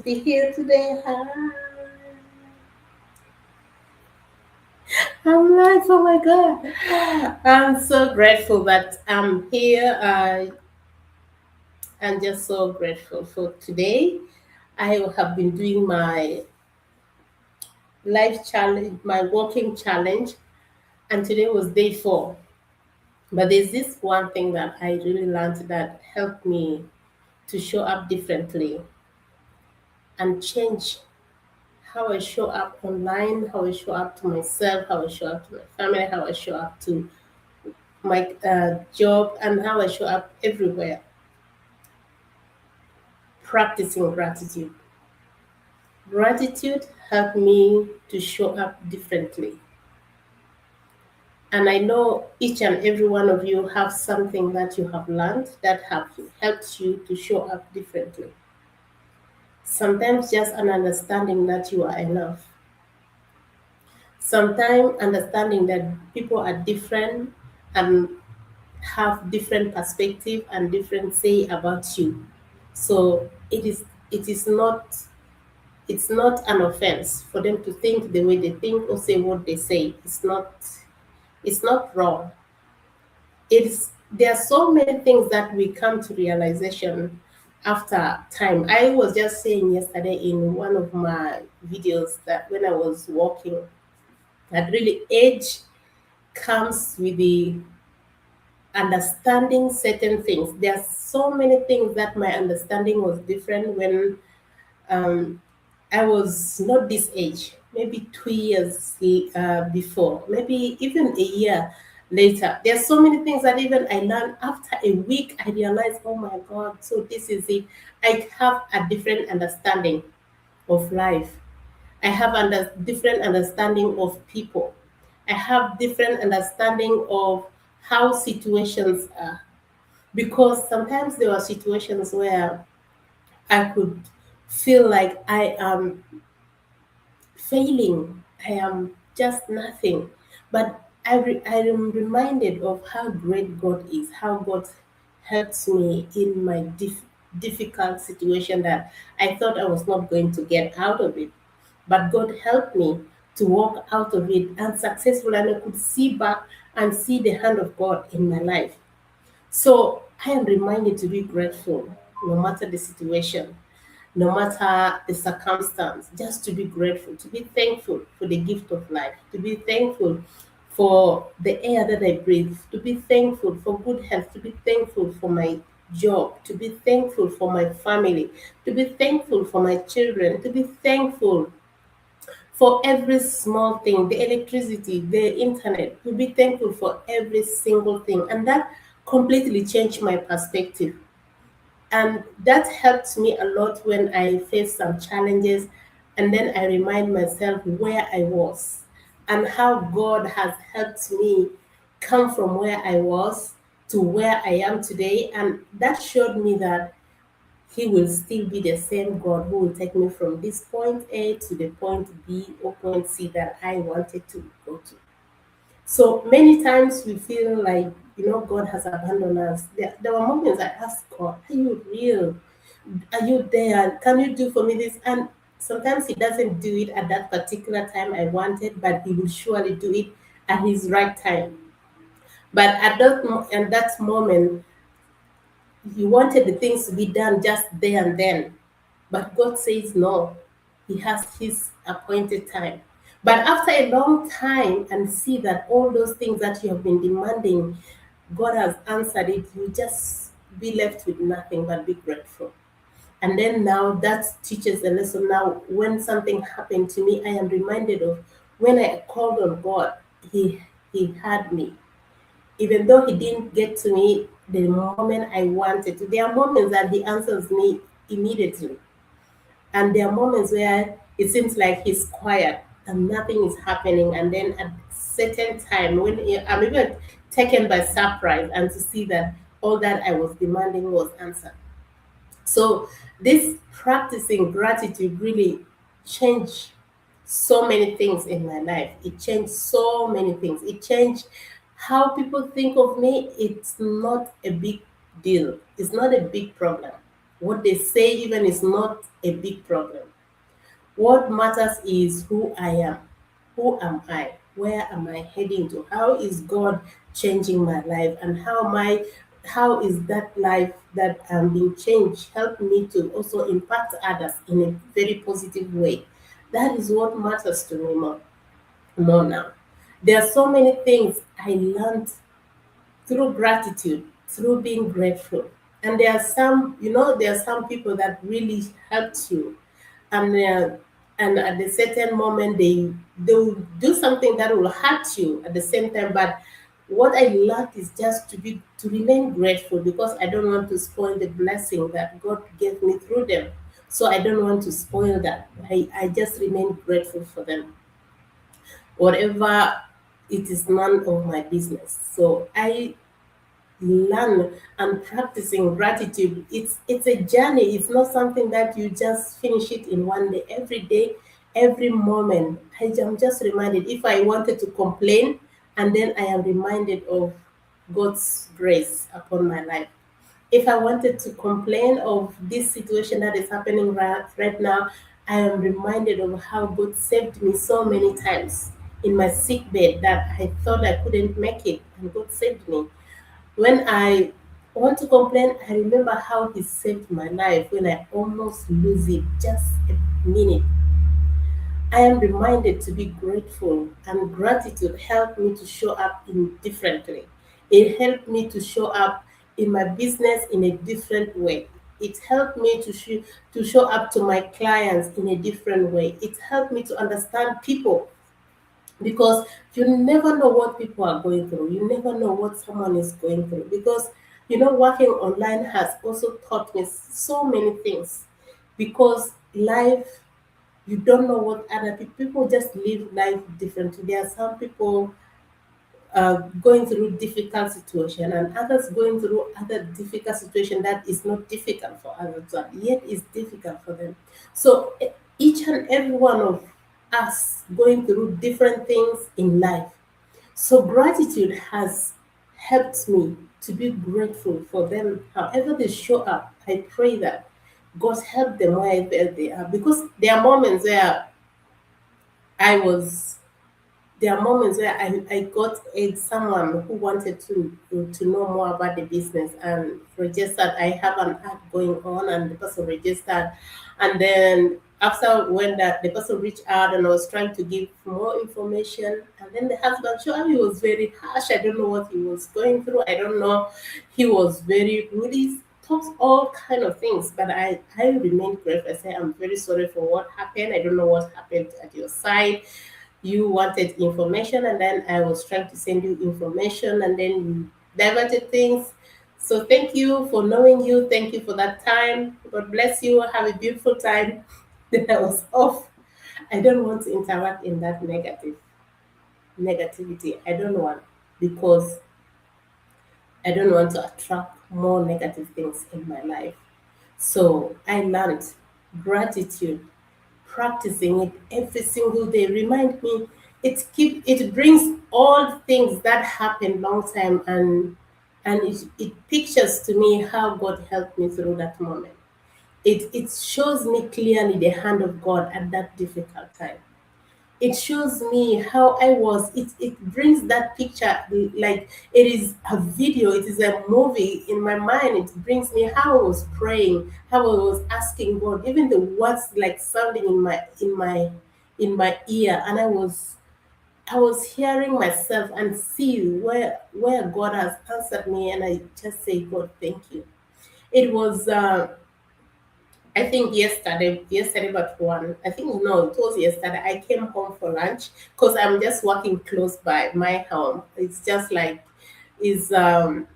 be here today. Hi. I'm like, oh my God. I'm so grateful that I'm here. I'm just so grateful for today. I have been doing my life challenge, my walking challenge, and today was day 4. But there's this one thing that I really learned that helped me to show up differently and change how I show up online, how I show up to myself, how I show up to my family, how I show up to my job, and how I show up everywhere. Practicing gratitude. Gratitude helped me to show up differently. And I know each and every one of you have something that you have learned that have helped you to show up differently. Sometimes just an understanding that you are enough. Sometimes understanding that people are different and have different perspective and different say about you. So it is not it's not an offense for them to think the way they think or say what they say. It's not wrong. It's There are so many things that we come to realization after time. I was just saying yesterday in one of my videos that when I was walking, that really age comes with the understanding certain things. There are so many things that my understanding was different when um, I was not this age, maybe 2 years before, maybe even a year later. There are so many things that even I learned after a week. I realized, oh my God, so this is it. I have a different understanding of life. I have different understanding of people. I have different understanding of how situations are. Because sometimes there are situations where I could feel like I am failing. I am just nothing. But I am reminded of how great God is, how God helps me in my difficult situation that I thought I was not going to get out of it. But God helped me to walk out of it and successful, and I could see back and see the hand of God in my life. So I am reminded to be grateful no matter the situation, no matter the circumstance, just to be grateful, to be thankful for the gift of life, to be thankful for the air that I breathe, to be thankful for good health, to be thankful for my job, to be thankful for my family, to be thankful for my children, to be thankful for every small thing, the electricity, the internet, to be thankful for every single thing. And that completely changed my perspective. And that helped me a lot when I faced some challenges. And then I remind myself where I was and how God has helped me come from where I was to where I am today. And that showed me that He will still be the same God who will take me from this point A to the point B or point C that I wanted to go to. So many times we feel like, God has abandoned us. There were moments I asked God, are you real? Are you there? Can you do for me this? And sometimes He doesn't do it at that particular time I wanted, but He will surely do it at His right time. But at that moment, He wanted the things to be done just there and then. But God says no. He has His appointed time. But after a long time and see that all those things that you have been demanding, God has answered it, you just be left with nothing but be grateful. And then now that teaches the lesson. Now, when something happened to me, I am reminded of when I called on God, He heard me. Even though He didn't get to me the moment I wanted to. There are moments that He answers me immediately. And there are moments where it seems like He's quiet and nothing is happening. And then at certain time when I'm even taken by surprise and to see that all that I was demanding was answered. So this practicing gratitude really changed so many things in my life. It changed so many things. It changed how people think of me. It's not a big deal. It's not a big problem What they say even is not a big problem. What matters is who I am. Who am I? Where am I heading to? How is God changing my life? And how is that life that being changed help me to also impact others in a very positive way? That is what matters to me more now. There are so many things I learned through gratitude, through being grateful. And there are some, there are some people that really helped you, and at a certain moment they will do something that will hurt you at the same time. But what I learned is just to remain grateful, because I don't want to spoil the blessing that God gave me through them. So I don't want to spoil that. I just remain grateful for them. Whatever, it is none of my business. So I learn and practicing gratitude. It's a journey. It's not something that you just finish it in one day. Every day, every moment, I'm just reminded. If I wanted to complain, and then I am reminded of God's grace upon my life. If I wanted to complain of this situation that is happening right now, I am reminded of how God saved me so many times in my sick bed that I thought I couldn't make it, and God saved me. When I want to complain, I remember how He saved my life when I almost lose it just a minute. I am reminded to be grateful, and gratitude helped me to show up in differently. It helped me to show up in my business in a different way. It helped me to show up to my clients in a different way. It helped me to understand people, because you never know what people are going through. You never know what someone is going through, because working online has also taught me so many things. Because life, you don't know what other people just live life differently. There are some people going through difficult situation, and others going through other difficult situation that is not difficult for others, but yet is difficult for them. So each and every one of us going through different things in life. So gratitude has helped me to be grateful for them, however they show up. I pray that God help them wherever they are, because there are moments where I was there are moments where I got someone who wanted to know more about the business and registered. I have an ad going on, and the person registered. And then after, when the person reached out and I was trying to give more information, and then the husband, sure, he was very harsh. I don't know what he was going through. I don't know. He was very rude. He talks all kind of things, but I remained grateful. I said, I'm very sorry for what happened. I don't know what happened at your side. You wanted information, and then I was trying to send you information, and then you diverted things. So thank you for knowing you. Thank you for that time. God bless you. Have a beautiful time. Then I was off. I don't want to interact in that negativity. I don't want, because I don't want to attract more negative things in my life. So I learned gratitude, practicing it every single day. Remind me, it brings all things that happened long time, and it pictures to me how God helped me through that moment. It shows me clearly the hand of God at that difficult time. It shows me how I was. It brings that picture, like it is a video, it is a movie in my mind. It brings me how I was praying, how I was asking God, even the words like sounding in my ear, and I was hearing myself and see where God has answered me, and I just say, God, thank you. It was I think yesterday but one. I think no, it was yesterday. I came home for lunch because I'm just working close by my home. It's just like is 8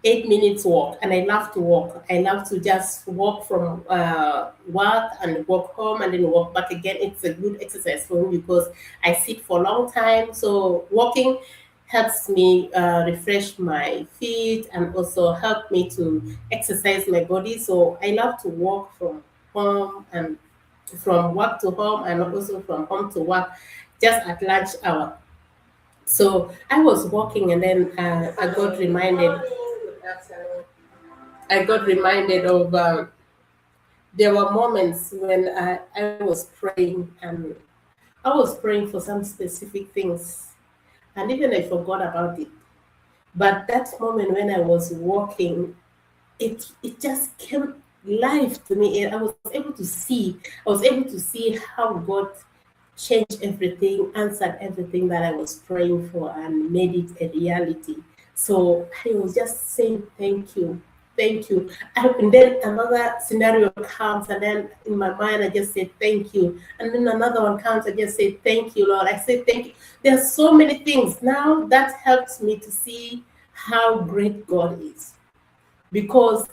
minutes walk, and I love to walk. I love to just walk from work and walk home and then walk back again. It's a good exercise for me because I sit for a long time. So walking helps me refresh my feet and also help me to exercise my body. So I love to walk from home and from work to home, and also from home to work, just at lunch hour. So I was walking, and then I got reminded of There were moments when I was praying, and I was praying for some specific things, and even I forgot about it. But that moment when I was walking, it just came live to me, and I was able to see how God changed everything, answered everything that I was praying for, and made it a reality. So I was just saying thank you. And then another scenario comes, and then in my mind I just say thank you. And then another one comes, I just say thank you, Lord. I say thank you. There's so many things now that helps me to see how great God is, because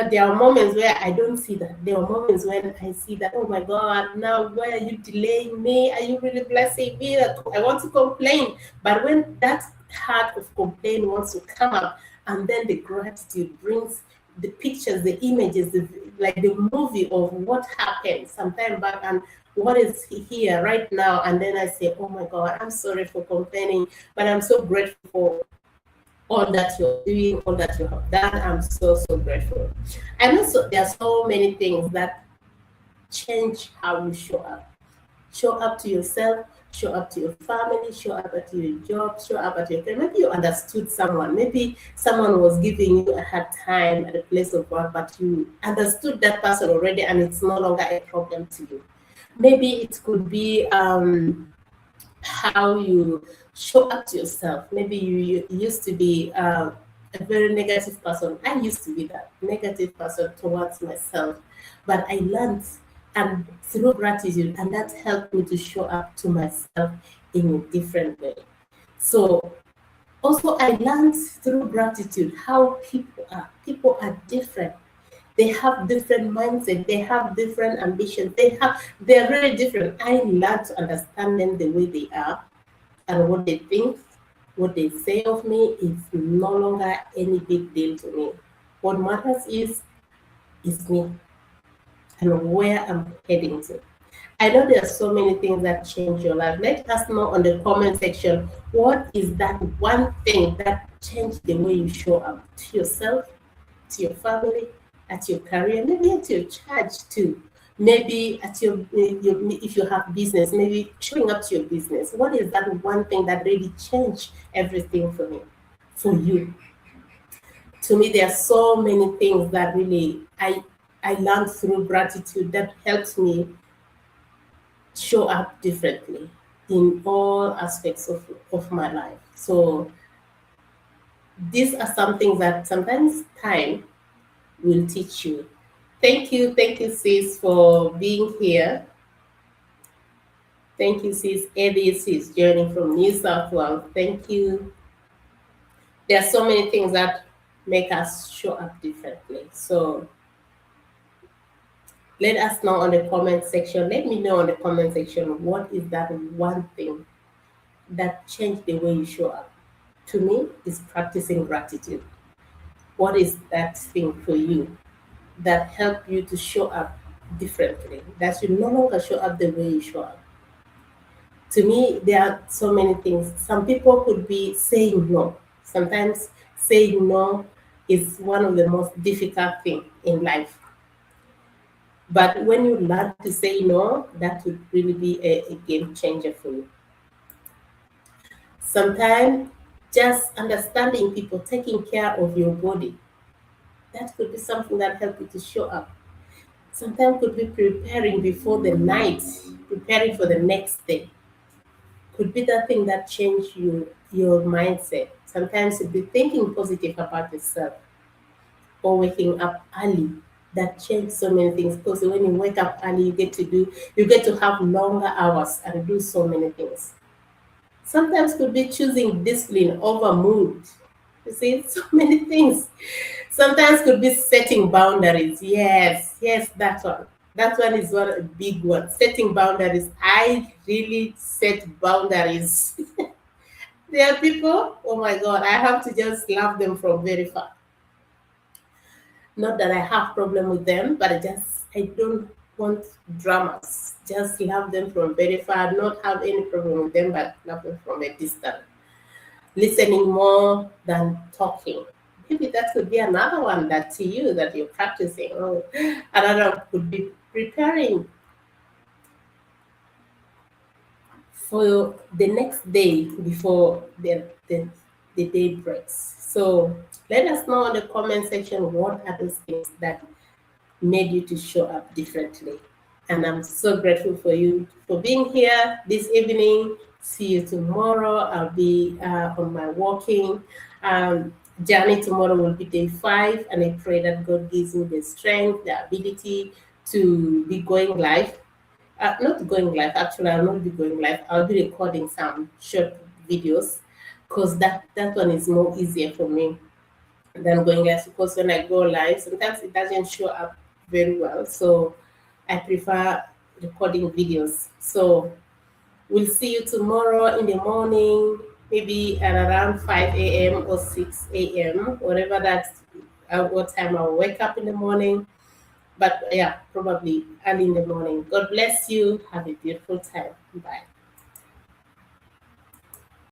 there are moments where I don't see that. There are moments when I see that, oh my God, now why are you delaying me? Are you really blessing me? I want to complain. But when that heart of complaint wants to come up, and then the gratitude brings the pictures, the images, like the movie of what happened some time back and what is here right now. And then I say, oh my God, I'm sorry for complaining, but I'm so grateful for all that you're doing, all that you have done. I'm so, so grateful. And also, there are so many things that change how you show up. Show up to yourself, show up to your family, show up at your job, show up at your family. Maybe you understood someone. Maybe someone was giving you a hard time at a place of work, but you understood that person already, and it's no longer a problem to you. Maybe it could be how you show up to yourself. Maybe you used to be a very negative person. I used to be that negative person towards myself, but I learned, and through gratitude, and that helped me to show up to myself in a different way. So also I learned through gratitude how people are. People are different. They have different mindset, they have different ambitions, they're very different. I learned to understand them the way they are, and what they think, what they say of me is no longer any big deal to me. What matters is me and where I'm heading to. I know there are so many things that change your life. Let us know on the comment section, what is that one thing that changed the way you show up to yourself, to your family, at your career, maybe at your church too. Maybe at if you have business, maybe showing up to your business. What is that one thing that really changed everything for me, for you? To me, there are so many things that really I learned through gratitude that helps me show up differently in all aspects of my life. So these are some things that sometimes time will teach you. Thank you, sis, for being here. Thank you, sis. Eddie, sis, joining from New South Wales. Thank you. There are so many things that make us show up differently. So let us know on the comment section. Let me know on the comment section, what is that one thing that changed the way you show up? To me, is practicing gratitude. What is that thing for you that help you to show up differently? That you no longer show up the way you show up. To me, there are so many things. Some people could be saying no. Sometimes saying no is one of the most difficult things in life. But when you learn to say no, that would really be a game changer for you. Sometimes just understanding people, taking care of your body, that could be something that helps you to show up. Sometimes could be preparing before the night, preparing for the next day. Could be that thing that change your mindset. Sometimes it'd be thinking positive about yourself, or waking up early. That change so many things, because when you wake up early, you get to have longer hours and do so many things. Sometimes could be choosing discipline over mood. You see, so many things. Sometimes could be setting boundaries. Yes, that one. That one is one a big one. Setting boundaries. I really set boundaries. There are people, oh my God, I have to just love them from very far. Not that I have problem with them, but I don't want dramas. Just love them from very far, not have any problem with them, but love them from a distance. Listening more than talking. maybe that could be another one that to you that you're practicing. Or another could be preparing for the next day before the day breaks. So let us know in the comment section what are those things that made you to show up differently. And I'm so grateful for you for being here this evening. See you tomorrow. I'll be on my walking journey. Tomorrow will be day 5, and I pray that God gives me the strength, the ability to be going live. Not going live, actually, I'll not be going live. I'll be recording some short videos because that one is more easier for me than going live, because when I go live, sometimes it doesn't show up very well. So I prefer recording videos. So we'll see you tomorrow in the morning, maybe at around 5 a.m. or 6 a.m., whatever that's what time I'll wake up in the morning. But yeah, probably early in the morning. God bless you. Have a beautiful time. Bye.